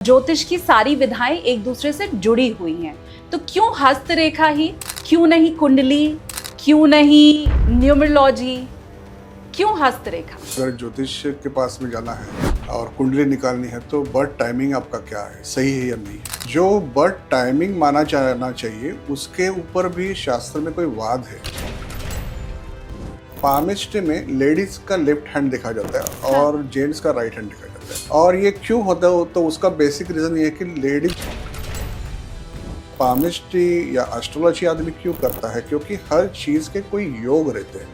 ज्योतिष की सारी विधाएं एक दूसरे से जुड़ी हुई हैं, तो क्यों हस्तरेखा ही, क्यों नहीं कुंडली, क्यों नहीं न्यूमरोलॉजी, क्यों हस्तरेखा? अगर ज्योतिष के पास में जाना है और कुंडली निकालनी है तो बर्थ टाइमिंग आपका क्या है, सही है या नहीं है? जो बर्थ टाइमिंग माना जाना चाहिए उसके ऊपर भी शास्त्र में कोई वाद है। पामिस्ट्री में लेडीज का लेफ्ट हैंड देखा जाता है और जेंट्स का राइट हैंड देखा जाता है। और ये क्यों होता है तो उसका बेसिक रीजन ये है कि लेडीज पामिस्ट्री या एस्ट्रोलॉजी आदमी क्यों करता है, क्योंकि हर चीज के कोई योग रहते हैं।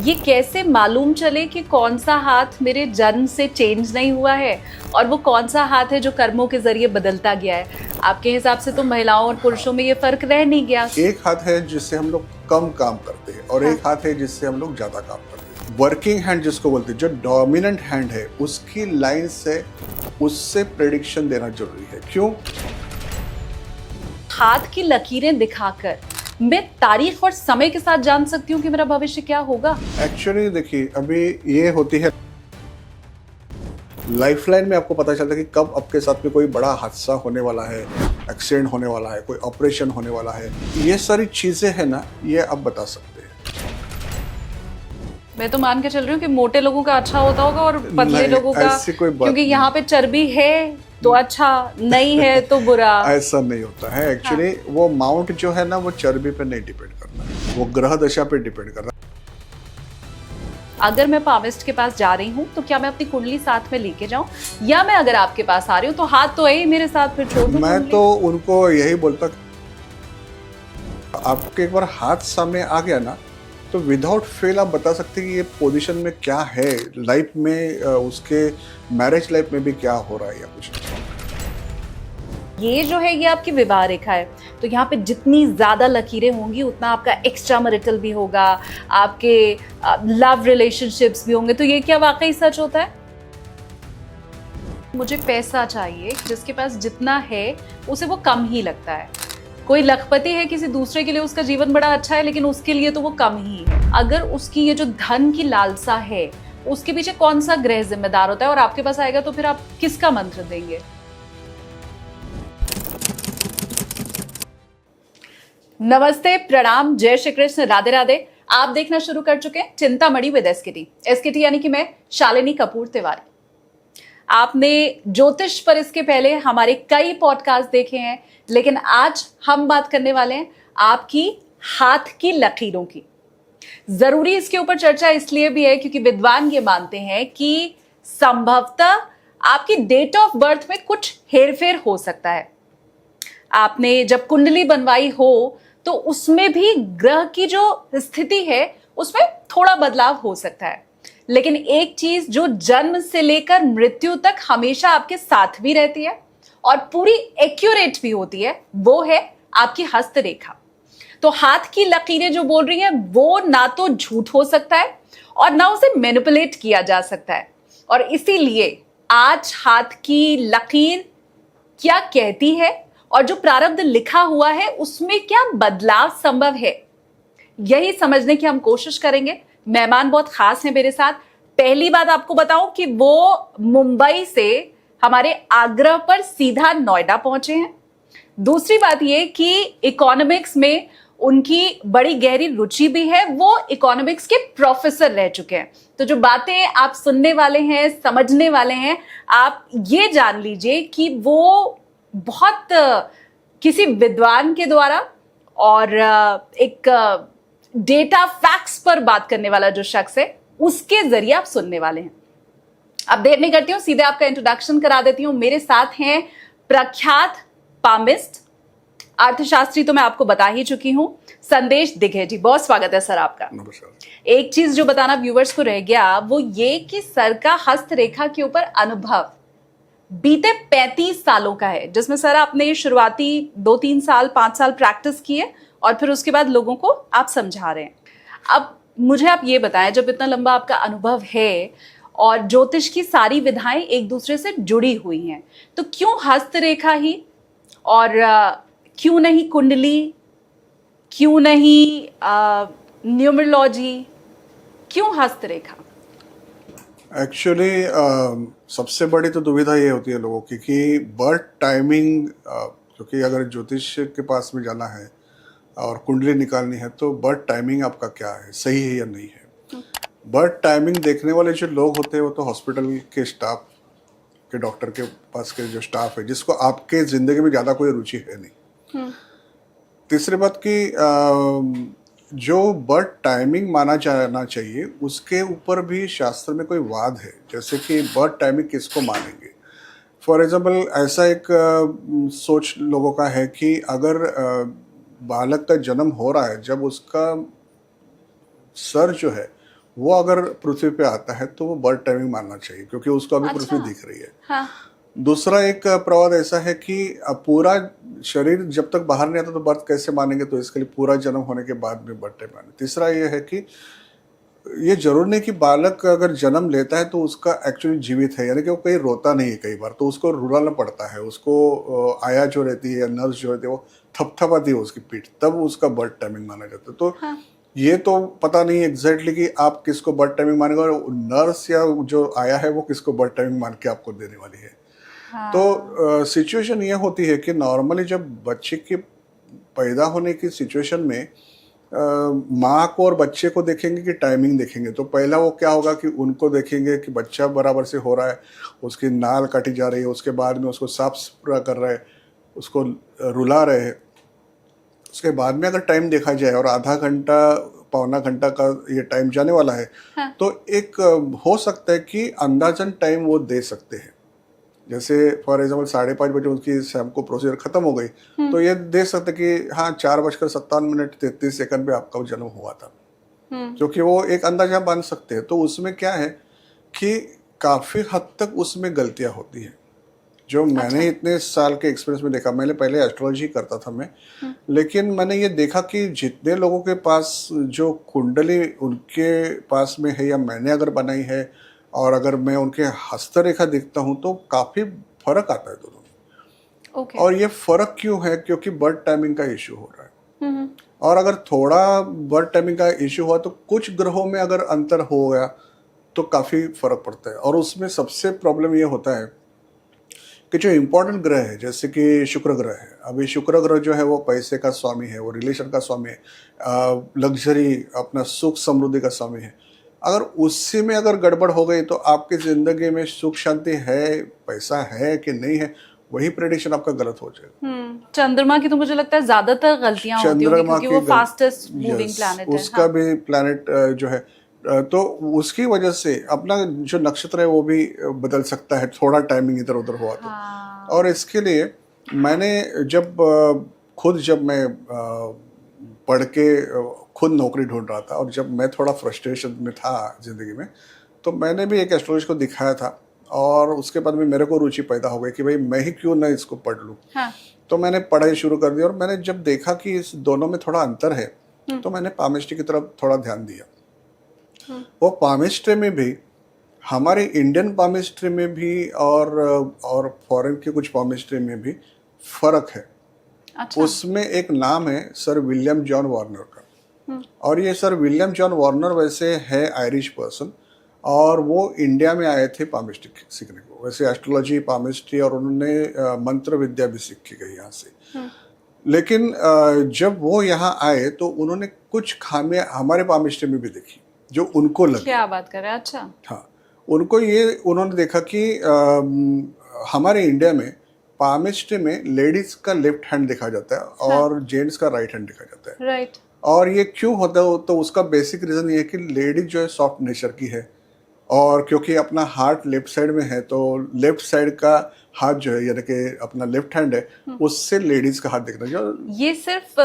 ये कैसे मालूम चले कि कौन सा हाथ मेरे जन्म से चेंज नहीं हुआ है और वो कौन सा हाथ है जो कर्मों के जरिए बदलता गया है? आपके हिसाब से तो महिलाओं और पुरुषों में ये फर्क रह नहीं गया। एक हाथ है जिससे हम लोग कम काम करते हैं और एक हाथ है जिससे हम लोग ज्यादा काम करते हैं। वर्किंग हैंड जिसको बोलते हैं, जो डोमिनेंट हैंड है उसकी लाइन से उससे प्रेडिक्शन देना जरूरी है। क्यों? हाथ की लकीरें दिखाकर मैं तारीख और समय के साथ जान सकती हूँ कि मेरा भविष्य क्या होगा। एक्चुअली देखिए, अभी ये होती है लाइफलाइन में, आपको पता चलता है कि कब आपके साथ में कोई बड़ा हादसा होने वाला है, एक्सीडेंट होने वाला है, कोई ऑपरेशन होने वाला है। ये सारी चीजें है ना, ये आप बता सकते हैं। मैं तो मान के चल रही हूँ कि मोटे लोगों का अच्छा होता होगा और पतले लोगों का, ऐसी कोई बात क्योंकि यहाँ पे चर्बी है तो अच्छा, नहीं है तो बुरा। ऐसा नहीं होता है एक्चुअली। वो माउंट जो है ना, वो चर्बी पे नहीं डिपेंड करना है, वो ग्रह दशा पे डिपेंड करना है। अगर मैं पामिस्ट के पास जा रही हूँ तो क्या मैं अपनी कुंडली साथ में लेके जाऊं, या मैं अगर आपके पास आ रही हूँ तो हाथ तो है ही मेरे साथ, फिर छोड़ दूं? मैं तो उनको यही बोलता, आपके एक बार हाथ सामने आ गया ना तो विदाउट फेल आप बता सकते हैं कि ये पोजीशन में क्या है लाइफ में, उसके मैरिज लाइफ में भी क्या हो रहा है या कुछ। ये जो है ये आपकी विवाह रेखा है, तो यहाँ पे जितनी ज्यादा लकीरें होंगी उतना आपका एक्स्ट्रा मैरिटल भी होगा, आपके लव रिलेशनशिप्स भी होंगे। तो ये क्या वाकई सच होता है? मुझे पैसा चाहिए, जिसके पास जितना है उसे वो कम ही लगता है। कोई लखपति है, किसी दूसरे के लिए उसका जीवन बड़ा अच्छा है, लेकिन उसके लिए तो वो कम ही है। अगर उसकी ये जो धन की लालसा है, उसके पीछे कौन सा ग्रह जिम्मेदार होता है और आपके पास आएगा तो फिर आप किसका मंत्र देंगे? नमस्ते, प्रणाम, जय श्री कृष्ण, राधे राधे। आप देखना शुरू कर चुके हैं चिंतामणि विद एसकेटी। एसकेटी यानी कि मैं शालिनी कपूर तिवारी। आपने ज्योतिष पर इसके पहले हमारे कई पॉडकास्ट देखे हैं, लेकिन आज हम बात करने वाले हैं आपकी हाथ की लकीरों की। जरूरी इसके ऊपर चर्चा इसलिए भी है क्योंकि विद्वान ये मानते हैं कि संभवतः आपकी डेट ऑफ बर्थ में कुछ हेरफेर हो सकता है। आपने जब कुंडली बनवाई हो तो उसमें भी ग्रह की जो स्थिति है उसमें थोड़ा बदलाव हो सकता है, लेकिन एक चीज जो जन्म से लेकर मृत्यु तक हमेशा आपके साथ भी रहती है और पूरी एक्यूरेट भी होती है, वो है आपकी हस्तरेखा। तो हाथ की लकीरें जो बोल रही हैं वो ना तो झूठ हो सकता है और ना उसे मैनिपुलेट किया जा सकता है। और इसीलिए आज हाथ की लकीर क्या कहती है और जो प्रारब्ध लिखा हुआ है उसमें क्या बदलाव संभव है, यही समझने की हम कोशिश करेंगे। मेहमान बहुत खास हैं मेरे साथ। पहली बात आपको बताऊं कि वो मुंबई से हमारे आग्रह पर सीधा नोएडा पहुंचे हैं। दूसरी बात ये कि इकोनॉमिक्स में उनकी बड़ी गहरी रुचि भी है, वो इकोनॉमिक्स के प्रोफेसर रह चुके हैं। तो जो बातें आप सुनने वाले हैं, समझने वाले हैं, आप ये जान लीजिए कि वो बहुत किसी विद्वान के द्वारा और एक डेटा फैक्ट्स पर बात करने वाला जो शख्स है उसके जरिए आप सुनने वाले हैं। अब देर नहीं करती हूँ, सीधे आपका इंट्रोडक्शन करा देती हूँ। मेरे साथ हैं प्रख्यात पामिस्ट, अर्थशास्त्री तो मैं आपको बता ही चुकी हूँ, संदेश दिघे जी। बहुत स्वागत है सर आपका। एक चीज जो बताना व्यूवर्स को रह गया वो ये कि सर का हस्तरेखा के ऊपर अनुभव बीते 35 सालों का है, जिसमें सर आपने शुरुआती 2-3 साल 5 साल प्रैक्टिस की है और फिर उसके बाद लोगों को आप समझा रहे हैं। अब मुझे आप ये बताएं, जब इतना लंबा आपका अनुभव है और ज्योतिष की सारी विधाएं एक दूसरे से जुड़ी हुई हैं, तो क्यों हस्तरेखा ही और क्यों नहीं कुंडली, क्यों नहीं न्यूमरोलॉजी, क्यों हस्तरेखा? एक्चुअली सबसे बड़ी तो दुविधा ये होती है लोगों की कि बर्थ टाइमिंग, क्योंकि अगर ज्योतिष के पास में जाना है और कुंडली निकालनी है तो बर्थ टाइमिंग आपका क्या है, सही है या नहीं है। बर्थ टाइमिंग देखने वाले जो लोग होते हैं वो तो हॉस्पिटल के स्टाफ के, डॉक्टर के पास के जो स्टाफ है, जिसको आपके ज़िंदगी में ज़्यादा कोई रुचि है नहीं। तीसरी बात कि जो बर्थ टाइमिंग माना जाना चाहिए उसके ऊपर भी शास्त्र में कोई वाद है, जैसे कि बर्थ टाइमिंग किसको मानेंगे। फॉर एग्जाम्पल ऐसा एक सोच लोगों का है कि अगर बालक का जन्म हो रहा है, जब उसका सर जो है वो अगर पृथ्वी पे आता है तो वो बर्थ टाइमिंग मानना चाहिए, क्योंकि उसको अभी पृथ्वी दिख रही है। हाँ। दूसरा एक प्रवाद ऐसा है कि पूरा शरीर जब तक बाहर नहीं आता तो बर्थ कैसे मानेंगे, तो इसके लिए पूरा जन्म होने के बाद में बर्थ टाइम माने। तीसरा ये है कि ये जरूर नहीं कि बालक अगर जन्म लेता है तो उसका एक्चुअली जीवित है, यानी कि वो कहीं रोता नहीं है, कई बार तो उसको रुलाना पड़ता है, उसको आया जो रहती है या नर्स जो रहती है वो थपथपाती है उसकी पीठ, तब उसका बर्थ टाइमिंग माना जाता है। तो ये तो पता नहीं एग्जैक्टली कि आप किसको बर्थ टाइमिंग मानेंगे और नर्स या जो आया है वो किसको बर्थ टाइमिंग मान के आपको देने वाली है। तो सिचुएशन ये होती है कि नॉर्मली जब बच्चे के पैदा होने की सिचुएशन में माँ को और बच्चे को देखेंगे कि टाइमिंग देखेंगे, तो पहला वो क्या होगा कि उनको देखेंगे कि बच्चा बराबर से हो रहा है, उसकी नाल काटी जा रही है, उसके बाद में उसको साफ सुथरा कर रहे हैं, उसको रुला रहे हैं। उसके बाद में अगर टाइम देखा जाए और आधा घंटा पौना घंटा का ये टाइम जाने वाला है, तो एक हो सकता है कि अंदाजन टाइम वो दे सकते हैं। जैसे फॉर एग्जाम्पल 5:30 बजे उनकी शाम को प्रोसीजर खत्म हो गई, तो ये देख सकते कि हाँ 4:57 पे आपका जन्म हुआ था, क्योंकि वो एक अंदाजा बांध सकते हैं। तो उसमें क्या है कि काफी हद तक उसमें गलतियां होती हैं, जो मैंने इतने साल के एक्सपीरियंस में देखा। मैंने पहले एस्ट्रोलॉजी करता था मैं, लेकिन मैंने ये देखा कि जितने लोगों के पास जो कुंडली उनके पास में है या मैंने अगर बनाई है और अगर मैं उनके हस्तरेखा देखता हूँ तो काफी फर्क आता है दोनों में। Okay. और ये फर्क क्यों है? क्योंकि बर्थ टाइमिंग का इश्यू हो रहा है। और अगर थोड़ा बर्थ टाइमिंग का इश्यू हुआ तो कुछ ग्रहों में अगर अंतर हो गया तो काफी फर्क पड़ता है। और उसमें सबसे प्रॉब्लम ये होता है कि जो इम्पोर्टेंट ग्रह है, जैसे कि शुक्र ग्रह है, अभी शुक्र ग्रह जो है वो पैसे का स्वामी है, वो रिलेशन का स्वामी है, लग्जरी अपना सुख समृद्धि का स्वामी है। अगर उससे में अगर गड़बड़ हो गई तो आपकी जिंदगी में सुख शांति है, पैसा है कि नहीं है, वही प्रेडिक्शन आपका गलत हो जाएगा। चंद्रमा की तो मुझे लगता है ज्यादातर गलतियां होती होंगी, क्योंकि वो फास्टेस्ट मूविंग प्लैनेट है। उसका भी प्लैनेट जो है, तो उसकी वजह से अपना जो नक्षत्र है वो भी बदल सकता है, थोड़ा टाइमिंग इधर उधर हुआ तो। और इसके लिए मैंने जब मैं पढ़ के खुद नौकरी ढूंढ रहा था और जब मैं थोड़ा फ्रस्ट्रेशन में था जिंदगी में, तो मैंने भी एक एस्ट्रोलॉजिस्ट को दिखाया था और उसके बाद में मेरे को रुचि पैदा हो गई कि भाई मैं ही क्यों ना इसको पढ़ लूँ। तो मैंने पढ़ाई शुरू कर दी और मैंने जब देखा कि इस दोनों में थोड़ा अंतर है तो मैंने पामिस्ट्री की तरफ थोड़ा ध्यान दिया। वो पामिस्ट्री में भी, हमारे इंडियन पामिस्ट्री में भी और फॉरेन के कुछ पामिस्ट्री में भी फर्क है। अच्छा। उसमें एक नाम है सर विलियम जॉन वार्नर का, और ये सर विलियम जॉन वार्नर वैसे है आयरिश पर्सन और वो इंडिया में आए थे पामिस्ट्री सीखने को। वैसे एस्ट्रोलॉजी, पामिस्ट्री और उन्होंने मंत्र विद्या भी सीखी गई यहाँ से। लेकिन जब वो यहाँ आए तो उन्होंने कुछ खामियां हमारे पामिस्ट्री में भी देखी जो उनको लगी। क्या बात कर रहे हैं? अच्छा। हाँ, उनको ये उन्होंने देखा कि हमारे इंडिया में पामिस्ट्री में लेडीज का लेफ्ट हैंड देखा जाता है और जेंट्स का राइट हैंड देखा जाता है। राइट। और ये क्यों होता है? तो उसका बेसिक रीजन ये है कि लेडीज जो है सॉफ्ट नेचर की है, और क्योंकि अपना हार्ट लेफ्ट साइड में है तो लेफ्ट साइड का हाथ जो है, यानी कि अपना लेफ्ट हैंड है, उससे लेडीज का हाथ देखना जो ये सिर्फ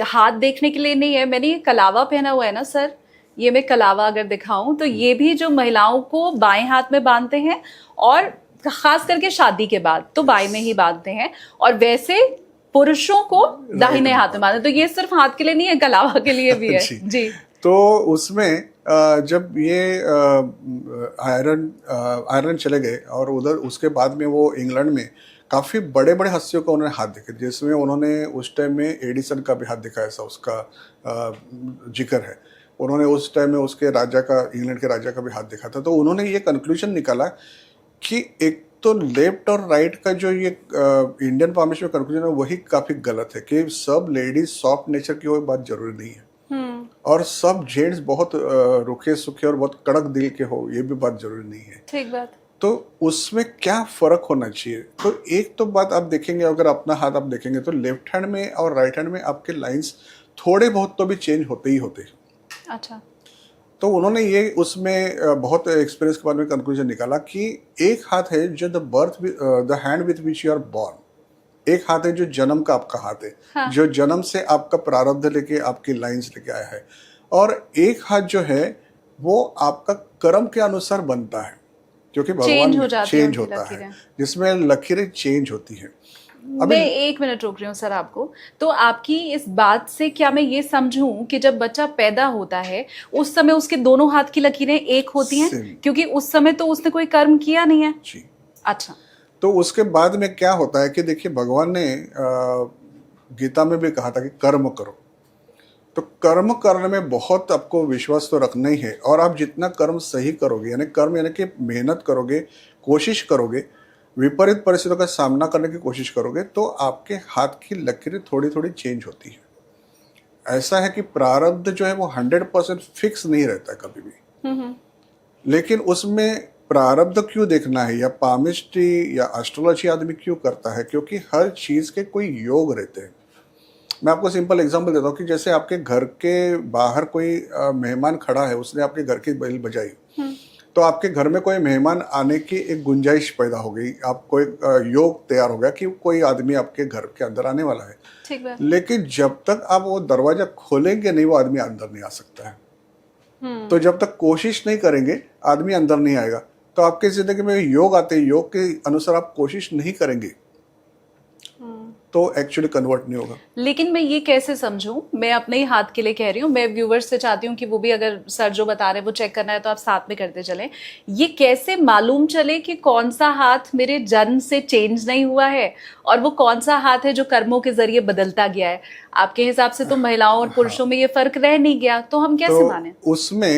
हाथ देखने के लिए नहीं है। मैंने ये कलावा पहना हुआ है ना सर, ये मैं कलावा अगर दिखाऊं तो ये भी जो महिलाओं को बाएं हाथ में बांधते हैं और खास करके शादी के बाद तो बाएं में ही बांधते हैं, और वैसे पुरुषों को दाहिने हाथ में बांधते। तो ये सिर्फ हाथ के लिए नहीं है, कलावा के लिए भी है। जी। तो उसमें जब ये आयरलैंड चले गए और उधर उसके बाद में वो इंग्लैंड में काफ़ी बड़े बड़े हस्तियों का उन्होंने हाथ देखे, जिसमें उन्होंने उस टाइम में एडिसन का भी हाथ दिखाया, ऐसा उसका जिक्र है। उन्होंने उस टाइम में उसके राजा का, इंग्लैंड के राजा का भी हाथ देखा था। तो उन्होंने ये कंक्लूजन निकाला कि एक तो लेफ्ट और राइट का जो ये इंडियन फॉर्मेशन में कंक्लूजन है वही काफी गलत है कि सब लेडीज सॉफ्ट नेचर की वो बात जरूरी नहीं है और सब जेंट्स बहुत रुखे सुखे और बहुत कड़क दिल के हो ये भी बात जरूरी नहीं है। ठीक बात। तो उसमें क्या फर्क होना चाहिए? तो एक तो बात आप देखेंगे, अगर अपना हाथ आप देखेंगे तो लेफ्ट हैंड में और राइट हैंड में आपके लाइंस थोड़े बहुत तो भी चेंज होते ही होते हैं। अच्छा। तो उन्होंने ये उसमें बहुत एक्सपीरियंस के बाद में कंक्लूजन निकाला कि एक हाथ है जो the hand with which you are born, एक हाथ है जो जन्म का आपका हाथ है, हाँ। जो जन्म से आपका प्रारब्ध लेके आपकी लाइंस लेके आया है, और एक हाथ जो है वो आपका कर्म के अनुसार बनता है क्योंकि भगवान चेंज होता है जिसमें लकीरें चेंज होती है। मैं 1 मिनट रोक रही हूँ सर आपको। तो आपकी इस बात से क्या मैं ये समझूं कि जब बच्चा पैदा होता है उस समय उसके दोनों हाथ की लकीरें एक होती हैं क्योंकि उस समय तो उसने कोई कर्म किया नहीं है? जी। अच्छा। तो उसके बाद में क्या होता है कि देखिए भगवान ने गीता में भी कहा था कि कर्म करो, तो कर्म करने में बहुत आपको विश्वास तो रखना ही है और आप जितना कर्म सही करोगे यानी कर्म यानी कि मेहनत करोगे, कोशिश करोगे, विपरीत परिस्थितियों का सामना करने की कोशिश करोगे तो आपके हाथ की लकीरें थोड़ी थोड़ी चेंज होती है। ऐसा है कि प्रारब्ध जो है वो 100% फिक्स नहीं रहता है कभी भी, लेकिन उसमें प्रारब्ध क्यों देखना है या पामिस्ट्री या एस्ट्रोलॉजी आदमी क्यों करता है? क्योंकि हर चीज के कोई योग रहते हैं। मैं आपको सिंपल एग्जांपल देता हूँ कि जैसे आपके घर के बाहर कोई मेहमान खड़ा है, उसने आपके घर की बेल बजाई, तो आपके घर में कोई मेहमान आने की एक गुंजाइश पैदा हो गई, आपको एक योग तैयार हो गया कि कोई आदमी आपके घर के अंदर आने वाला है। ठीक है। लेकिन जब तक आप वो दरवाजा खोलेंगे नहीं वो आदमी अंदर नहीं आ सकता है। तो जब तक कोशिश नहीं करेंगे आदमी अंदर नहीं आएगा। तो आपकी जिंदगी में योग आते हैं, योग के अनुसार आप कोशिश नहीं करेंगे तो एक्चुअली कन्वर्ट नहीं होगा। लेकिन मैं ये कैसे समझूं? मैं अपने ही हाथ के लिए कह रही हूँ, मैं व्यूवर्स से चाहती हूँ कि वो भी अगर सर जो बता रहे हैं वो चेक करना है तो आप साथ में करते चलें। ये कैसे मालूम चले कि कौन सा हाथ मेरे जन्म से चेंज नहीं हुआ है और वो कौन सा हाथ है जो कर्मों के जरिए बदलता गया है? आपके हिसाब से तो महिलाओं और पुरुषों में ये फर्क रह नहीं गया, तो हम कैसे माने? उसमें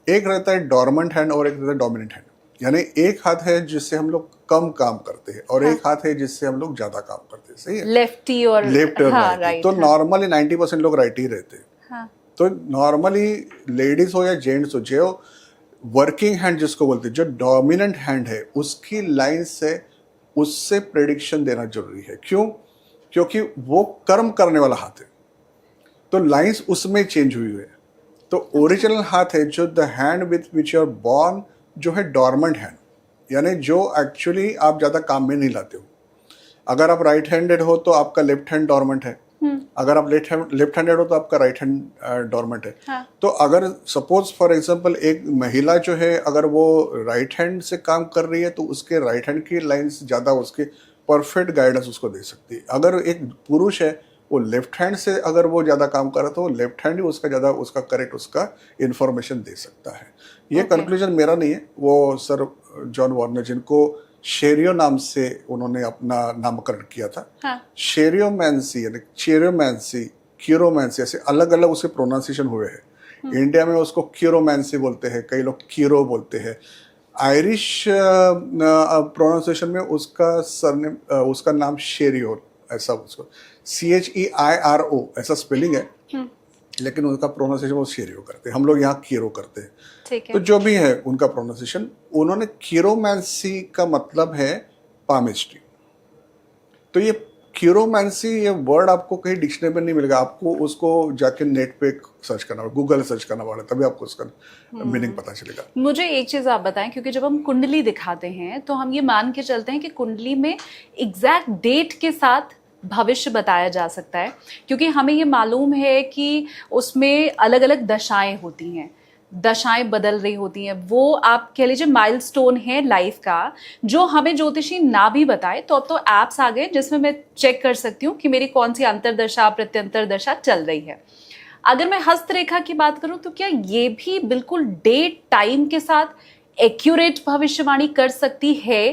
एक रहता है डोरमेंट हैंड और एक रहता है डोमिनेंट हैंड, यानी एक हाथ है जिससे हम लोग कम काम करते हैं और एक हाथ है जिससे हम लोग ज्यादा काम करते हैं। सही है? लेफ्टी और लेफ्ट और राइट। तो नॉर्मली 90% लोग राइट ही रहते हैं। तो नॉर्मली लेडीज हो या जेंट्स हो, जो वर्किंग हैंड जिसको बोलते हैं, जो डोमिनेंट हैंड है उसकी लाइन से उससे प्रेडिक्शन देना जरूरी है। क्यों? क्योंकि वो कर्म करने वाला हाथ है, तो लाइंस उसमें चेंज हुई है। तो ओरिजिनल हाथ है जो the hand with which you are born, जो है डॉर्मेंट हैंड, यानी जो एक्चुअली आप ज्यादा काम में नहीं लाते हो। अगर आप राइट हैंडेड हो तो आपका लेफ्ट हैंड डॉर्मेंट है, अगर आप लेफ्ट हैंडेड हो तो आपका राइट हैंड डॉर्मेंट है। हाँ। तो अगर सपोज फॉर एग्जांपल एक महिला जो है अगर वो राइट हैंड से काम कर रही है तो उसके राइट हैंड की लाइंस ज्यादा उसके परफेक्ट गाइडेंस उसको दे सकती है। अगर एक पुरुष है वो लेफ्ट हैंड से अगर वो ज़्यादा काम कर रहा तो लेफ्ट हैंड ही उसका ज़्यादा उसका करेक्ट उसका इन्फॉर्मेशन दे सकता है। ये कंक्लूजन मेरा नहीं है, वो सर जॉन वार्नर जिनको शेरियो नाम से उन्होंने अपना नामकरण किया था। हाँ। शेरियोमैंसी यानी चेरियोमैंसी, क्यूरोमैंसी, ऐसे अलग अलग उसके प्रोनाउंसिएशन हुए हैं। इंडिया में उसको क्यूरोमैंसी बोलते हैं, कई लोग कीरो बोलते हैं। आयरिश प्रोनाउंसिएशन में उसका सरनेम उसका नाम शेरियो, ऐसा उसको CHEIRO ऐसा स्पेलिंग है, लेकिन उनका प्रोनाउंसिएशन वो शेरियो करते हैं, हम लोग यहाँ कीरो करते हैं। ठीक है। तो जो भी है उनका प्रोनाउंसिएशन, उन्होंने कीरोमैंसी का मतलब है पामिस्ट्री। तो ये कीरोमैंसी ये वर्ड आपको कहीं डिक्शनरी में नहीं मिलेगा, आपको उसको जाके नेट पे सर्च करना पड़ेगा, गूगल सर्च करना पड़ेगा, तभी आपको उसका मीनिंग पता चलेगा। मुझे एक चीज़ आप बताएं, क्योंकि जब हम कुंडली दिखाते हैं तो हम ये मान के चलते हैं कि कुंडली में एग्जैक्ट डेट के साथ भविष्य बताया जा सकता है, क्योंकि हमें ये मालूम है कि उसमें अलग अलग दशाएं होती हैं, दशाएं बदल रही होती हैं। वो आप कह लीजिए माइलस्टोन है लाइफ का, जो हमें ज्योतिषी ना भी बताए तो अब तो एप्स आ गए जिसमें मैं चेक कर सकती हूँ कि मेरी कौन सी अंतरदशा प्रत्यंतर दशा चल रही है। अगर मैं हस्तरेखा की बात करूँ तो क्या ये भी बिल्कुल डेट टाइम के साथ एक्यूरेट भविष्यवाणी कर सकती है?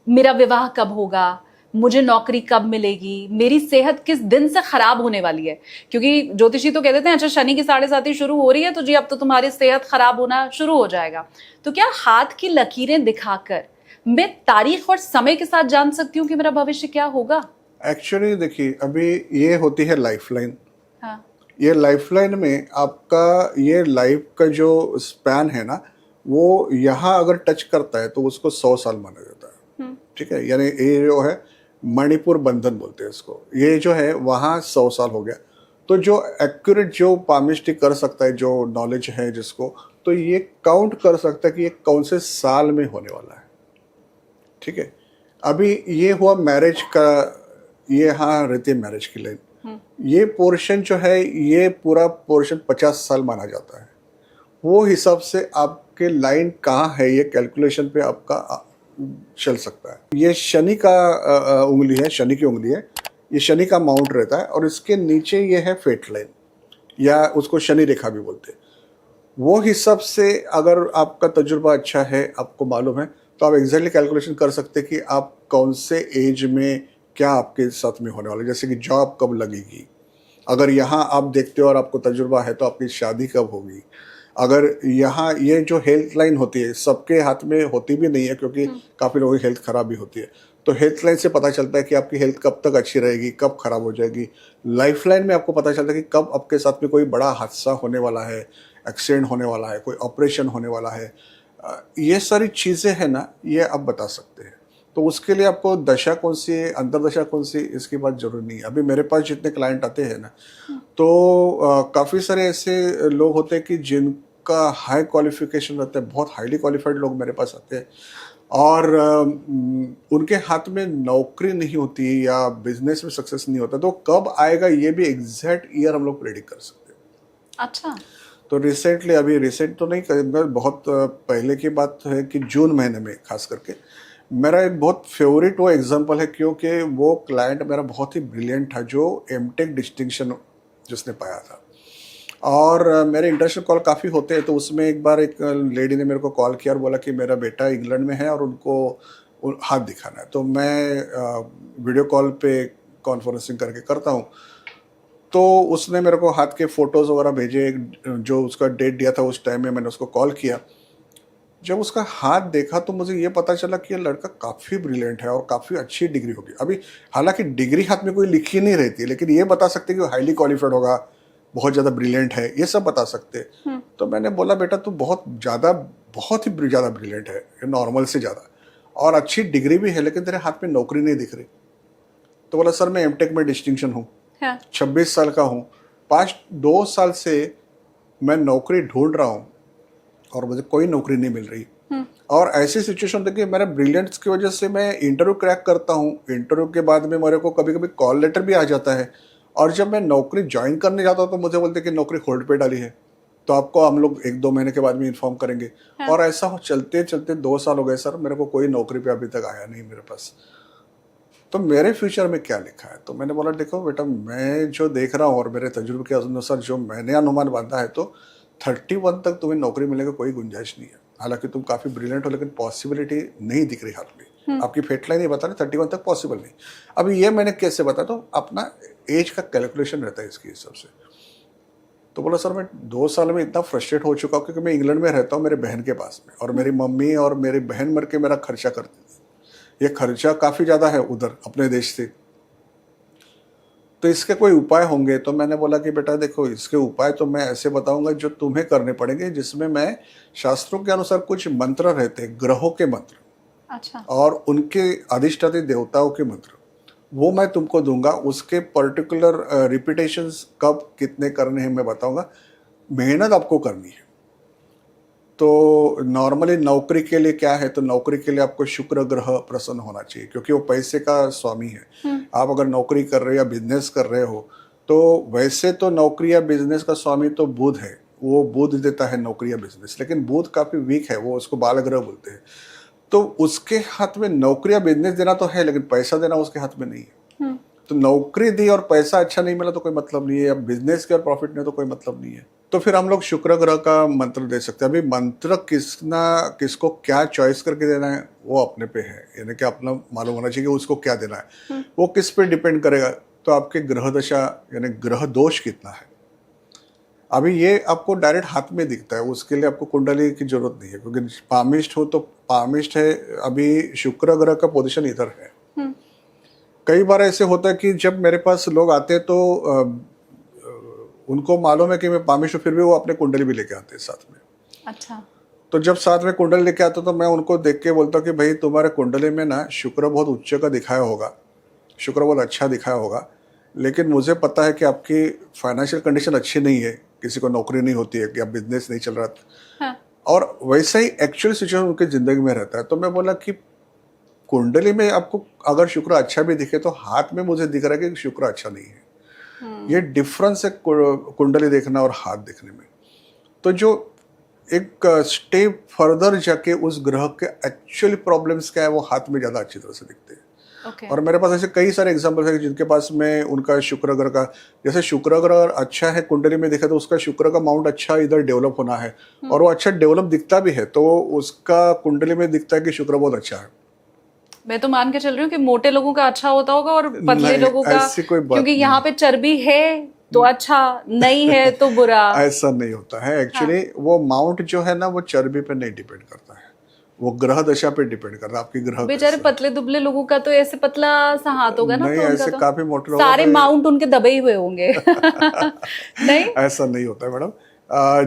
मेरा विवाह कब होगा, मुझे नौकरी कब मिलेगी, मेरी सेहत किस दिन से खराब होने वाली है। क्योंकि ज्योतिषी तो कह देते हैं अच्छा शनि की 7.5 शुरू हो रही है तो जी अब तो तुम्हारी सेहत खराब होना शुरू हो जाएगा। तो क्या हाथ की लकीरें दिखाकर मैं तारीख और समय के साथ जान सकती हूँ कि मेरा भविष्य क्या होगा? एक्चुअली देखिए, अभी ये होती है लाइफलाइन। हाँ। ये लाइफलाइन में आपका ये लाइफ का जो स्पैन है ना, वो यहाँ अगर टच करता है तो उसको 100 साल माना जाता है। ठीक है, यानी ये जो है मणिपुर बंधन बोलते हैं इसको, ये जो है वहाँ 100 साल हो गया। तो जो एक्यूरेट जो पामिस्ट्री कर सकता है, जो नॉलेज है जिसको, तो ये काउंट कर सकता है कि ये कौन से साल में होने वाला है। ठीक है, अभी ये हुआ मैरिज का, ये हाँ रहती है मैरिज की लाइन। ये पोर्शन जो है, ये पूरा पोर्शन 50 साल माना जाता है। वो हिसाब से आपके लाइन कहाँ है, ये कैलकुलेशन पे आपका चल सकता है। ये शनि का उंगली है, शनि की उंगली है, ये शनि का माउंट रहता है, और इसके नीचे ये है फेट लाइन, या उसको शनि रेखा भी बोलते हैं। वो हिसाब से अगर आपका तजुर्बा अच्छा है, आपको मालूम है, तो आप एग्जैक्टली कैलकुलेशन कर सकते हैं कि आप कौन से एज में क्या आपके साथ में होने वाला है। जैसे कि जॉब कब लगेगी, अगर यहाँ आप देखते हो और आपको तजुर्बा है तो आपकी शादी कब होगी। अगर यहाँ ये जो हेल्थ लाइन होती है, सबके हाथ में होती भी नहीं है, क्योंकि काफ़ी लोगों की हेल्थ खराब भी होती है। तो हेल्थ लाइन से पता चलता है कि आपकी हेल्थ कब तक अच्छी रहेगी, कब खराब हो जाएगी। लाइफ लाइन में आपको पता चलता है कि कब आपके साथ में कोई बड़ा हादसा होने वाला है, एक्सीडेंट होने वाला है, कोई ऑपरेशन होने वाला है। ये सारी चीज़ें हैं ना, ये आप बता सकते हैं। तो उसके लिए आपको दशा कौन सी है, अंतरदशा कौन सी, इसकी बात जरूरी नहीं है। अभी मेरे पास जितने क्लाइंट आते हैं ना, तो काफ़ी सारे ऐसे लोग होते हैं कि जिनका हाई क्वालिफिकेशन रहता है, बहुत हाईली क्वालिफाइड लोग मेरे पास आते हैं, और उनके हाथ में नौकरी नहीं होती या बिजनेस में सक्सेस नहीं होता। तो कब आएगा ये भी एग्जैक्ट ईयर हम लोग प्रेडिक्ट कर सकते हैं। अच्छा। तो रिसेंटली, अभी रिसेंट तो नहीं करेंगे, बहुत पहले की बात है कि जून महीने में खास करके मेरा एक बहुत फेवरेट वो एग्जांपल है, क्योंकि वो क्लाइंट मेरा बहुत ही ब्रिलियंट था, जो एमटेक डिस्टिंक्शन जिसने पाया था। और मेरे इंटरनेशनल कॉल काफ़ी होते हैं, तो उसमें एक बार एक लेडी ने मेरे को कॉल किया और बोला कि मेरा बेटा इंग्लैंड में है और उनको हाथ दिखाना है। तो मैं वीडियो कॉल पे कॉन्फ्रेंसिंग करके करता हूँ। तो उसने मेरे को हाथ के फ़ोटोज़ वगैरह भेजे, जो उसका डेट दिया था उस टाइम में मैंने उसको कॉल किया। जब उसका हाथ देखा तो मुझे ये पता चला कि ये लड़का काफ़ी ब्रिलियंट है और काफ़ी अच्छी डिग्री होगी। अभी हालांकि डिग्री हाथ में कोई लिखी नहीं रहती, लेकिन ये बता सकते कि वो हाईली क्वालिफाइड होगा, बहुत ज़्यादा ब्रिलियंट है, ये सब बता सकते। तो मैंने बोला बेटा तू बहुत ही ज़्यादा ब्रिलियंट है, नॉर्मल से ज़्यादा, और अच्छी डिग्री भी है, लेकिन तेरे हाथ में नौकरी नहीं दिख रही। तो बोला सर मैं एमटेक में डिस्टिंक्शन हूँ, 26 साल का हूँ, 2 साल से मैं नौकरी ढूंढ रहा हूँ और मुझे कोई नौकरी नहीं मिल रही। और ऐसी सिचुएशन देखिए, मेरा ब्रिलियंस की वजह से मैं इंटरव्यू क्रैक करता हूँ, इंटरव्यू के बाद में मेरे को कभी कभी कॉल लेटर भी आ जाता है, और जब मैं नौकरी ज्वाइन करने जाता हूँ तो मुझे बोलते कि नौकरी होल्ड पे डाली है, तो आपको हम लोग 1-2 महीने के बाद में इन्फॉर्म करेंगे। और ऐसा चलते चलते 2 साल हो गए सर, मेरे को कोई नौकरी पे अभी तक आया नहीं मेरे पास। तो मेरे फ्यूचर में क्या लिखा है? तो मैंने बोला देखो बेटा, मैं जो देख रहा हूँ और मेरे तजुर्बे के अनुसार जो मैंने अनुमान बांधा है, तो 31 तक तुम्हें नौकरी मिलने का कोई गुंजाइश नहीं है। हालांकि तुम काफ़ी ब्रिलियंट हो, लेकिन पॉसिबिलिटी नहीं दिख रही हाथ में। आपकी फेट लाइन नहीं बता रही 31 तक पॉसिबल नहीं। अभी ये मैंने कैसे बता, तो अपना एज का कैलकुलेशन रहता है इसके हिसाब से। तो बोला सर मैं 2 साल में इतना फ्रस्ट्रेट हो चुका हूँ, क्योंकि मैं इंग्लैंड में रहता हूँ मेरे बहन के पास में, और मेरी मम्मी और मेरी बहन मर के मेरा खर्चा करती थी। ये खर्चा काफ़ी ज़्यादा है उधर अपने देश से, तो इसके कोई उपाय होंगे। तो मैंने बोला कि बेटा देखो, इसके उपाय तो मैं ऐसे बताऊंगा जो तुम्हें करने पड़ेंगे, जिसमें मैं शास्त्रों के अनुसार कुछ मंत्र रहते हैं, ग्रहों के मंत्र, अच्छा, और उनके अधिष्ठात्री देवताओं के मंत्र, वो मैं तुमको दूंगा। उसके पर्टिकुलर रिपीटेशंस कब कितने करने हैं मैं बताऊंगा। मेहनत आपको करनी है। तो नॉर्मली नौकरी के लिए क्या है, तो नौकरी के लिए आपको शुक्र ग्रह प्रसन्न होना चाहिए, क्योंकि वो पैसे का स्वामी है। आप अगर नौकरी कर रहे हो या बिजनेस कर रहे हो, तो वैसे तो नौकरी या बिजनेस का स्वामी तो बुध है, वो बुध देता है नौकरी या बिजनेस, लेकिन बुध काफ़ी वीक है, वो उसको बाल ग्रह बोलते हैं। तो उसके हाथ में नौकरी या बिजनेस देना तो है, लेकिन पैसा देना उसके हाथ में नहीं है। तो नौकरी दी और पैसा अच्छा नहीं मिला तो कोई मतलब नहीं है, या बिजनेस के और प्रॉफिट नहीं तो कोई मतलब नहीं है। तो फिर हम लोग शुक्र ग्रह का मंत्र दे सकते हैं। अभी मंत्र किसको क्या चॉइस करके देना है वो अपने पे है, यानी कि अपना मालूम होना चाहिए कि उसको क्या देना है। वो किस पे डिपेंड करेगा, तो आपके ग्रह दशा यानी ग्रह दोष कितना है। अभी ये आपको डायरेक्ट हाथ में दिखता है, उसके लिए आपको कुंडली की जरूरत नहीं है, क्योंकि पामिष्ट हो तो पामिष्ट है। अभी शुक्र ग्रह का पोजीशन इधर है। कई बार ऐसे होता है कि जब मेरे पास लोग आते हैं तो उनको मालूम है कि मैं पामिष्ट हूँ, फिर भी वो अपने कुंडली भी लेके आते हैं साथ में। अच्छा। तो जब साथ में कुंडली लेके आते तो मैं उनको देख के बोलता हूँ कि भाई तुम्हारे कुंडली में ना शुक्र बहुत उच्च का दिखाया होगा, शुक्र बहुत अच्छा दिखाया होगा, लेकिन मुझे पता है कि आपकी फाइनेंशियल कंडीशन अच्छी नहीं है, किसी को नौकरी नहीं होती है या बिजनेस नहीं चल रहा था। हाँ। और वैसा ही एक्चुअल सिचुएशन उनकी जिंदगी में रहता है। तो मैं बोला कि कुंडली में आपको अगर शुक्र अच्छा भी दिखे तो हाथ में मुझे दिख रहा है कि शुक्र अच्छा नहीं है। ये डिफरेंस है कुंडली देखना और हाथ देखने में। तो जो एक स्टेप फर्दर जाके उस ग्रह के एक्चुअली प्रॉब्लम्स क्या है वो हाथ में ज़्यादा अच्छी तरह से दिखते हैं। Okay. और मेरे पास ऐसे कई सारे एग्जांपल्स हैं जिनके पास में उनका शुक्र ग्रह का, जैसे शुक्र ग्रह अच्छा है कुंडली में दिखा तो उसका शुक्र का माउंट अच्छा इधर डेवलप होना है, और वो अच्छा डेवलप दिखता भी है तो उसका कुंडली में दिखता है कि शुक्र बहुत अच्छा है। मैं तो मान के चल रही हूँ कि मोटे लोगों का अच्छा होता होगा और पतले नहीं, लोगों का, ऐसी कोई बात क्योंकि नहीं। यहाँ पे चर्बी है तो अच्छा, नहीं है तो बुरा। ऐसा नहीं होता है एक्चुअली। वो माउंट जो है ना वो चर्बी पे नहीं डिपेंड करता है, वो ग्रह दशा पे डिपेंड करता है, आपकी ग्रह बेचारे कैसा है। पतले दुबले लोगों का तो ऐसे पतला सा हाथ होगा ना, नहीं, तो उनका ऐसे तो काफी मोटे लोग सारे होते हैं। माउंट उनके दबे ही हुए होंगे। नहीं। ऐसा नहीं होता है मैडम।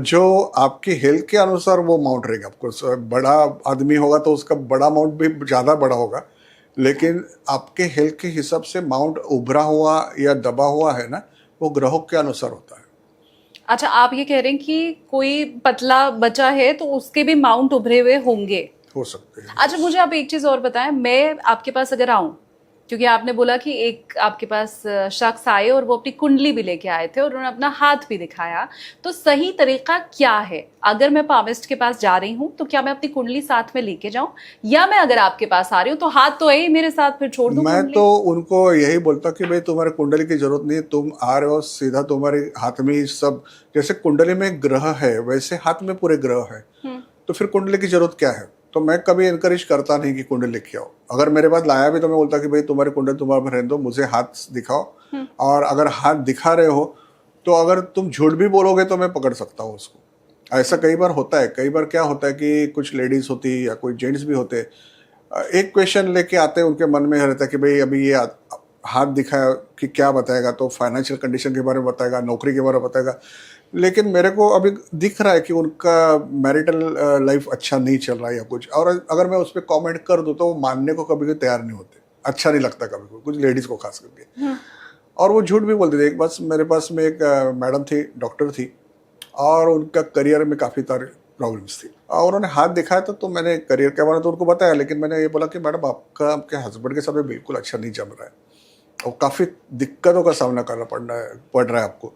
जो आपकी हेल्थ के अनुसार वो माउंट रहेगा। आपको बड़ा आदमी होगा तो उसका बड़ा माउंट भी ज़्यादा बड़ा होगा, लेकिन आपके हेल्थ के हिसाब से माउंट उभरा हुआ या दबा हुआ है ना, वो ग्रहों के अनुसार होता है। अच्छा, आप ये कह रहे हैं कि कोई पतला बचा है तो उसके भी माउंट उभरे हुए होंगे। हो सकते हैं। अच्छा, मुझे आप एक चीज और बताएं, मैं आपके पास अगर आऊं, क्योंकि आपने बोला कि एक आपके पास शख्स आए और वो अपनी कुंडली भी लेके आए थे और उन्होंने अपना हाथ भी दिखाया, तो सही तरीका क्या है? अगर मैं पामिस्ट के पास जा रही हूँ तो क्या मैं अपनी कुंडली साथ में लेके जाऊं, या मैं अगर आपके पास आ रही हूँ तो हाथ तो है ही मेरे साथ, फिर छोड़ दूं मैं कुंडली? तो उनको यही बोलता कि भाई तुम्हारे कुंडली की जरूरत नहीं है, तुम आ रहे हो सीधा तुम्हारे हाथ में ही सब, जैसे कुंडली में ग्रह है वैसे हाथ में पूरे ग्रह है, तो फिर कुंडली की जरूरत क्या है? तो मैं कभी इनकरेज करता नहीं कि कुंडली लेके आओ। अगर मेरे पास लाया भी तो मैं बोलता कि भाई तुम्हारे कुंडली तुम्हारे में रहने दो, मुझे हाथ दिखाओ। और अगर हाथ दिखा रहे हो तो अगर तुम झूठ भी बोलोगे तो मैं पकड़ सकता हूँ उसको। ऐसा कई बार होता है। कई बार क्या होता है कि कुछ लेडीज होती है या कोई जेंट्स भी होते हैं, एक क्वेश्चन लेके आते हैं, उनके मन में रहता है कि भाई अभी ये हाथ दिखाया कि क्या बताएगा, तो फाइनेंशियल कंडीशन के बारे में बताएगा, नौकरी के बारे में बताएगा। लेकिन मेरे को अभी दिख रहा है कि उनका मैरिटल लाइफ अच्छा नहीं चल रहा है या कुछ, और अगर मैं उस पर कॉमेंट कर दूँ तो वो मानने को कभी भी तैयार नहीं होते, अच्छा नहीं लगता कभी को, कुछ लेडीज़ को खास करके। और वो झूठ भी बोलते थे। एक बार मेरे पास में एक मैडम थी, डॉक्टर थी, और उनका करियर में काफ़ी सारी प्रॉब्लम्स थी, और उन्होंने हाथ दिखाया था तो मैंने करियर के बारे में तो उनको बताया, लेकिन मैंने ये बोला कि मैडम आपका आपके हस्बैंड के साथ में बिल्कुल अच्छा नहीं जम रहा है और काफ़ी दिक्कतों का सामना करना पड़ रहा है आपको।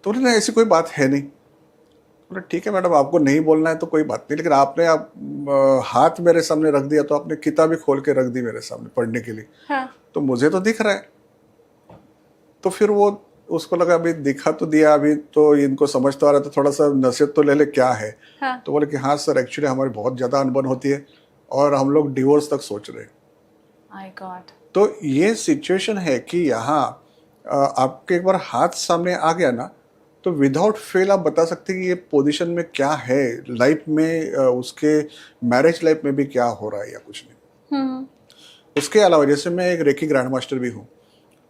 तो उन्होंने ऐसी कोई बात है नहीं। बोले ठीक है मैडम, आपको नहीं बोलना है तो कोई बात नहीं, लेकिन आपने हाथ मेरे सामने रख दिया तो आपने किताब ही खोल के रख दी मेरे सामने पढ़ने के लिए। हाँ। तो मुझे तो दिख रहा है। तो फिर वो उसको लगा अभी दिखा तो दिया, अभी तो इनको समझ तो आ रहा था, थोड़ा सा नसीहत तो ले ले क्या है। हाँ। तो बोले कि हाँ सर, एक्चुअली हमारी बहुत ज़्यादा अनबन होती है और हम लोग डिवोर्स तक सोच रहे हैं। My God. तो ये सिचुएशन है कि यहाँ आपके एक बार हाथ सामने आ गया ना, तो विदाउट फेल आप बता सकते हैं कि ये पोजीशन में क्या है लाइफ में, उसके मैरिज लाइफ में भी क्या हो रहा है या कुछ नहीं। उसके अलावा जैसे मैं एक रेकी ग्रैंड मास्टर भी हूँ,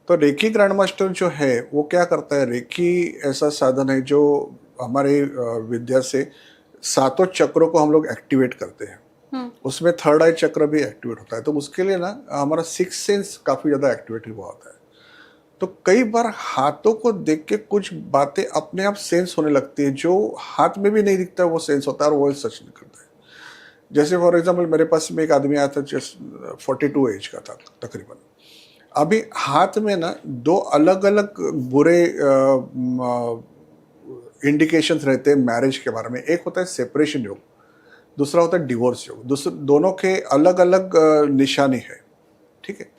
तो रेकी ग्रैंड मास्टर जो है वो क्या करता है, रेकी ऐसा साधन है जो हमारे विद्या से सातों चक्रों को हम लोग एक्टिवेट करते हैं। उसमें थर्ड आई चक्र भी एक्टिवेट होता है, तो उसके लिए ना हमारा सिक्स सेंस काफ़ी ज़्यादा एक्टिवेट हुआ होता है। तो कई बार हाथों को देख के कुछ बातें अपने आप सेंस होने लगती है, जो हाथ में भी नहीं दिखता वो सेंस होता है, और वो सच निकलता है। जैसे फॉर एग्जांपल मेरे पास में एक आदमी आया था, जस्ट 42 एज का था तकरीबन। अभी हाथ में ना दो अलग अलग बुरे इंडिकेशंस रहते हैं मैरिज के बारे में। एक होता है सेपरेशन योग, दूसरा होता है डिवोर्स योग। दोनों के अलग अलग निशानी है, ठीक है।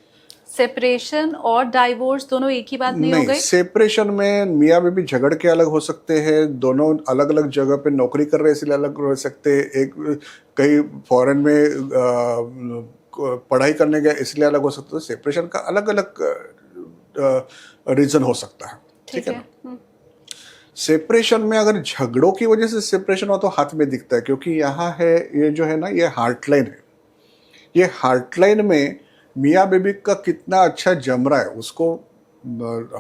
सेपरेशन और डाइवोर्स दोनों एक ही बात नहीं हो नहीं, गई? सेपरेशन में मियाँ बीवी झगड़ के अलग हो सकते हैं, दोनों अलग अलग जगह पे नौकरी कर रहे हैं इसलिए अलग हो सकते हैं, एक कहीं फॉरेन में पढ़ाई करने गया इसलिए अलग हो सकते हैं। सेपरेशन का अलग अलग रीजन हो सकता है, ठीक है ना। सेपरेशन में अगर झगड़ों की वजह से सेपरेशन हो तो हाथ में दिखता है, क्योंकि यहाँ है ये जो है ना, ये हार्टलाइन है। ये हार्टलाइन में मियाँ बीबी का कितना अच्छा जम रहा है, उसको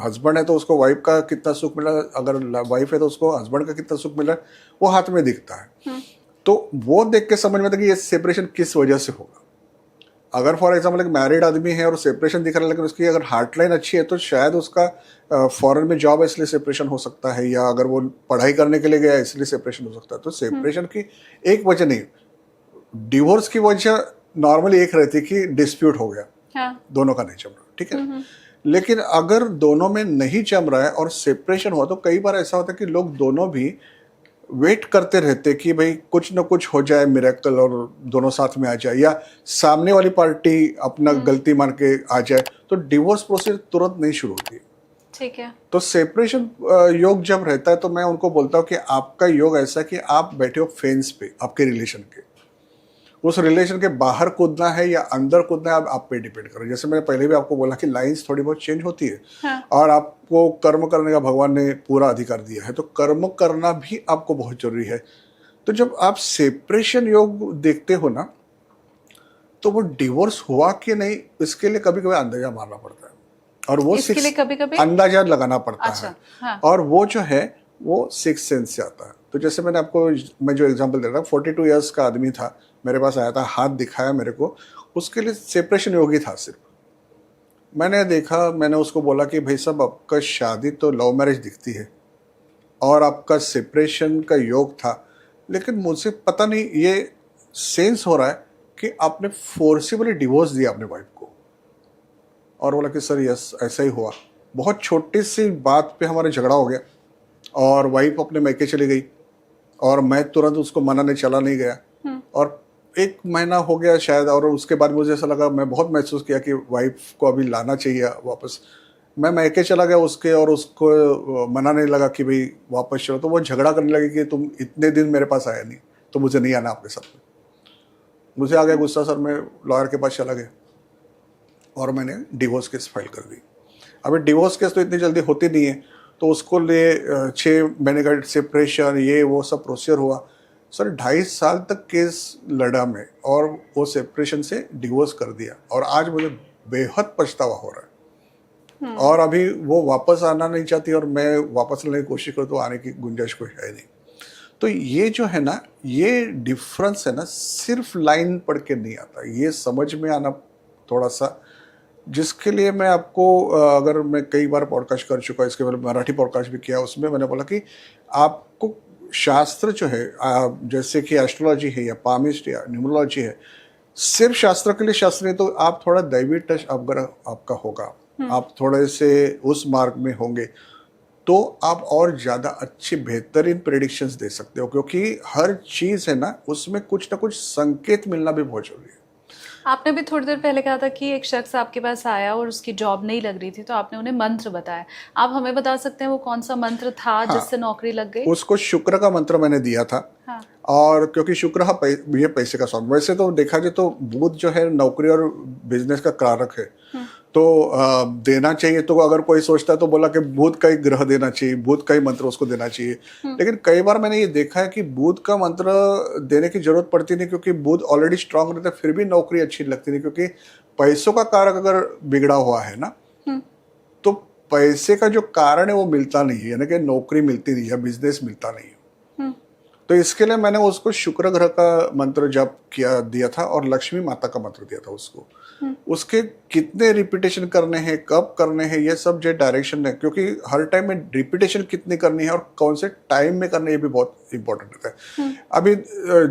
हस्बैंड है तो उसको वाइफ का कितना सुख मिला, अगर वाइफ है तो उसको हस्बैंड का कितना सुख मिला, वो हाथ में दिखता है। तो वो देख के समझ में आता है कि ये सेपरेशन किस वजह से होगा। अगर फॉर एग्जाम्पल एक मैरिड आदमी है और सेपरेशन दिख रहा है, लेकिन उसकी अगर हार्टलाइन अच्छी है तो शायद उसका फॉरेन में जॉब है इसलिए सेपरेशन हो सकता है, या अगर वो पढ़ाई करने के लिए गया इसलिए सेपरेशन हो सकता है। तो सेपरेशन की एक वजह नहीं, डिवोर्स की वजह नॉर्मली एक रहती है कि डिस्प्यूट हो गया, हाँ। दोनों का नहीं जम रहा, ठीक है। लेकिन अगर दोनों में नहीं जम रहा है और सेपरेशन हुआ तो कई बार ऐसा होता है कि लोग दोनों भी वेट करते रहते कि भाई कुछ ना कुछ हो जाए मिरेकल और दोनों साथ में आ जाए, या सामने वाली पार्टी अपना गलती मान के आ जाए, तो डिवोर्स प्रोसेस तुरंत नहीं शुरू होती। ठीक है। तो सेपरेशन योग जब रहता है तो मैं उनको बोलता हूँ कि आपका योग ऐसा कि आप बैठे हो फेंस पे, आपके रिलेशन के, उस रिलेशन के बाहर कूदना है या अंदर कूदना है आप पे डिपेंड करो। जैसे मैंने पहले भी आपको बोला कि लाइंस थोड़ी बहुत चेंज होती है, हाँ। और आपको कर्म करने का भगवान ने पूरा अधिकार दिया है, तो कर्म करना भी आपको बहुत जरूरी है। तो जब आप सेपरेशन योग देखते हो ना, तो वो डिवोर्स हुआ कि नहीं इसके लिए कभी कभी अंदाजा मारना पड़ता है, और वो इसके लिए कभी-कभी अंदाजा लगाना पड़ता अच्छा, है। हाँ। और वो जो है वो सिक्स सेंस से आता है। तो जैसे मैंने आपको, मैं जो एग्जांपल दे रहा हूँ, 42 इयर्स का आदमी था, मेरे पास आया था, हाथ दिखाया मेरे को, उसके लिए सेपरेशन योग ही था सिर्फ। मैंने देखा, मैंने उसको बोला कि भाई साहब आपका शादी तो लव मैरिज दिखती है और आपका सेपरेशन का योग था, लेकिन मुझे पता नहीं ये सेंस हो रहा है कि आपने फोर्सिबली डिवोर्स दिया अपने वाइफ को। और बोला कि सर यस ऐसा ही हुआ। बहुत छोटी सी बात पे हमारा झगड़ा हो गया और वाइफ अपने मैके चली गई और मैं तुरंत उसको मनाने चला नहीं गया, और 1 महीना हो गया शायद, और उसके बाद मुझे ऐसा लगा, मैं बहुत महसूस किया कि वाइफ को अभी लाना चाहिए वापस। मैं मैके चला गया उसके, और उसको मनाने लगा कि भाई वापस चलो, तो वो झगड़ा करने लगी कि तुम इतने दिन मेरे पास आया नहीं तो मुझे नहीं आना आपके साथ में। मुझे आ गया गुस्सा, सर मैं लॉयर के पास चला गया और मैंने डिवोर्स केस फाइल कर दी। अभी डिवोर्स केस तो इतनी जल्दी होती नहीं है, तो उसको लिए 6 महीने का सेपरेशन, ये वो सब प्रोसीजर हुआ। सर 2.5 साल तक केस लड़ा मैं, और वो सेपरेशन से डिवोर्स कर दिया, और आज मुझे बेहद पछतावा हो रहा है। और अभी वो वापस आना नहीं चाहती, और मैं वापस लाने की कोशिश करूँ तो आने की गुंजाइश कोई है नहीं। तो ये जो है ना, ये डिफरेंस है ना, सिर्फ लाइन पढ़ के नहीं आता, ये समझ में आना थोड़ा सा, जिसके लिए मैं आपको अगर मैं कई बार पॉडकास्ट कर चुका, इसके पहले मराठी पॉडकास्ट भी किया, उसमें मैंने बोला कि आपको शास्त्र जो है, जैसे कि एस्ट्रोलॉजी है या पामिस्ट या न्यूमरोलॉजी है, सिर्फ शास्त्र के लिए शास्त्र नहीं, तो आप थोड़ा दैवी टच अगर आपका होगा, आप थोड़े से उस मार्ग में होंगे, तो आप और ज़्यादा अच्छी बेहतरीन प्रेडिक्शंस दे सकते हो, क्योंकि हर चीज़ है ना, उसमें कुछ ना कुछ संकेत मिलना भी बहुत जरूरी है। आपने भी थोड़ी देर पहले कहा था कि एक शख्स आपके पास आया और उसकी जॉब नहीं लग रही थी, तो आपने उन्हें मंत्र बताया। आप हमें बता सकते हैं वो कौन सा मंत्र था जिससे नौकरी लग गई? उसको शुक्र का मंत्र मैंने दिया था। हाँ। और क्योंकि शुक्र ये पैसे का स्वामी, वैसे तो देखा जाए तो बुध जो है नौकरी और बिजनेस का कारक है, तो देना चाहिए। तो अगर कोई सोचता है तो बोला कि बुध का ही ग्रह देना चाहिए, बुध का ही मंत्र उसको देना चाहिए। लेकिन कई बार मैंने ये देखा है कि बुध का मंत्र देने की जरूरत पड़ती नहीं, क्योंकि बुध ऑलरेडी स्ट्रांग रहता है, फिर भी नौकरी अच्छी लगती नहीं, क्योंकि पैसों का कारक अगर बिगड़ा हुआ है ना, तो पैसे का जो कारण है वो मिलता नहीं है, यानी कि नौकरी मिलती नहीं है, बिजनेस मिलता नहीं है। तो इसके लिए मैंने उसको शुक्र ग्रह का मंत्र जप दिया था, और लक्ष्मी माता का मंत्र दिया था उसको। उसके कितने रिपीटेशन करने हैं, कब करने हैं, ये सब जो डायरेक्शन है, क्योंकि हर टाइम में रिपीटेशन कितनी करनी है और कौन से टाइम में करनी है, ये भी बहुत इंपॉर्टेंट रहता है। अभी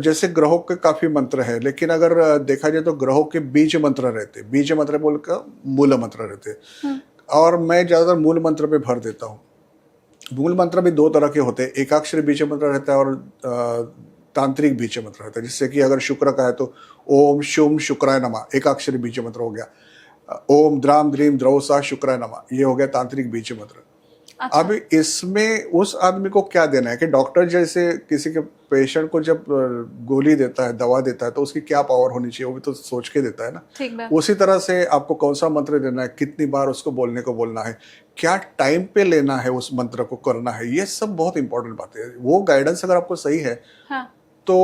जैसे ग्रहों के काफी मंत्र है, लेकिन अगर देखा जाए तो ग्रहों के बीज मंत्र रहते, बीज मंत्र बोलकर मूल मंत्र रहते, और मैं ज्यादातर मूल मंत्र पे भर देता हूँ। मूल मंत्र भी 2 तरह के होते हैं, एकाक्षरी बीज मंत्र रहता है और तांत्रिक बीज मंत्र रहता है। जिससे कि अगर शुक्र का है तो ओम शुम शुक्राय नमः, एकाक्षरी बीज मंत्र हो गया। ओम द्राम द्रीम द्रौसा शुक्राय नमः, ये हो गया तांत्रिक बीज मंत्र। अच्छा। अब इसमें उस आदमी को क्या देना है कि डॉक्टर जैसे किसी के पेशेंट को जब गोली देता है, दवा देता है, तो उसकी क्या पावर होनी चाहिए वो भी तो सोच के देता है ना। ठीक बात। उसी तरह से आपको कौन सा मंत्र देना है, कितनी बार उसको बोलने को बोलना है, क्या टाइम पे लेना है, उस मंत्र को करना है, ये सब बहुत इंपॉर्टेंट बातें है। वो गाइडेंस अगर आपको सही है हाँ। तो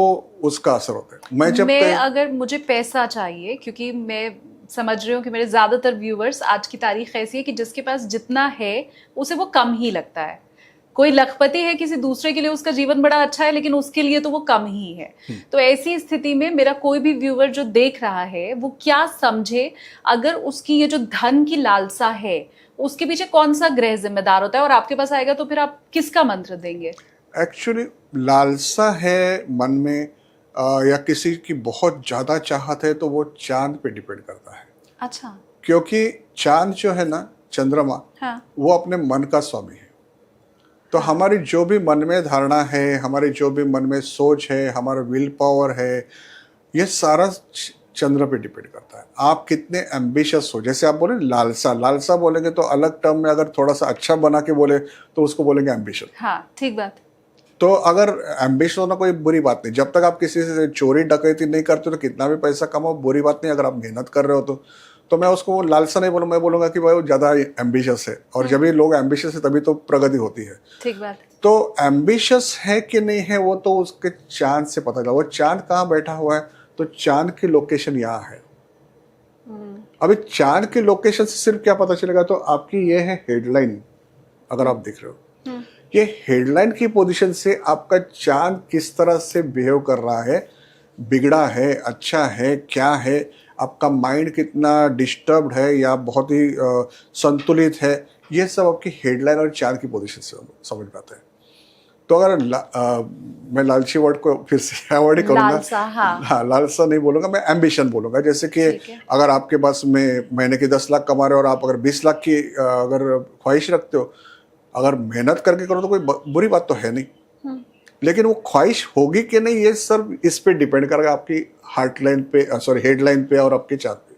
उसका असर होता है। अगर मुझे पैसा चाहिए, क्योंकि मैं समझ रही हूँ कि मेरे ज्यादातर व्यूवर्स, आज की तारीख ऐसी है कि जिसके पास जितना है उसे वो कम ही लगता है। कोई लखपति है, किसी दूसरे के लिए उसका जीवन बड़ा अच्छा है, लेकिन उसके लिए तो वो कम ही है। तो ऐसी स्थिति में मेरा कोई भी व्यूवर जो देख रहा है वो क्या समझे, अगर उसकी ये जो धन की लालसा है उसके पीछे कौन सा ग्रह जिम्मेदार होता है, और आपके पास आएगा तो फिर आप किसका मंत्र देंगे? एक्चुअली लालसा है मन में या किसी की बहुत ज्यादा चाहत है तो वो चांद पे डिपेंड करता है। अच्छा। क्योंकि चांद जो है ना, चंद्रमा, हाँ। वो अपने मन का स्वामी है। तो हमारी जो भी मन में धारणा है, हमारी जो भी मन में सोच है, हमारा विल पावर है, ये सारा चंद्र पे डिपेंड करता है। आप कितने एम्बिशियस हो, जैसे आप बोले लालसा, लालसा बोलेंगे तो अलग टर्म में, अगर थोड़ा सा अच्छा बना के बोले तो उसको बोलेंगे एम्बिशन। हाँ, ठीक बात। तो अगर एम्बिशन होना कोई बुरी बात नहीं, जब तक आप किसी से चोरी डकैती नहीं करते तो कितना भी पैसा कमाओ बुरी बात नहीं। अगर आप मेहनत कर रहे हो तो मैं उसको लालसा नहीं बोलूँ, मैं बोलूँगा कि भाई वो ज़्यादा एम्बिशियस है। और जब ये लोग एम्बिशियस है तभी तो प्रगति होती है। ठीक बात। तो एम्बिशियस है कि नहीं है वो तो उसके चांद से पता चला। वो चांद कहाँ बैठा हुआ है, तो चांद की लोकेशन यहाँ है। अभी चांद की लोकेशन से सिर्फ क्या पता चलेगा, तो आपकी ये है हेडलाइन, अगर आप देख रहे हो ये हेडलाइन की पोजीशन से आपका चांद किस तरह से बिहेव कर रहा है, बिगड़ा है, अच्छा है, क्या है, आपका माइंड कितना डिस्टर्ब्ड है या बहुत ही संतुलित है, ये सब आपकी हेडलाइन और चांद की पोजीशन से समझ में आता है। तो अगर मैं लालची वर्ड को फिर से अवॉइड ही करूंगा, लालसा, हाँ, लालसा नहीं बोलूंगा, मैं एम्बिशन बोलूंगा। जैसे कि अगर आपके पास में महीने के 10 लाख कमा रहे हो और आप अगर 20 लाख की अगर ख्वाहिश रखते हो, अगर मेहनत करके करो तो कोई बुरी बात तो है नहीं, लेकिन वो ख्वाहिश होगी कि नहीं ये सब इस पे डिपेंड करेगा, आपकी हार्ट लाइन पे, सॉरी हेडलाइन पे और आपके चांद पे।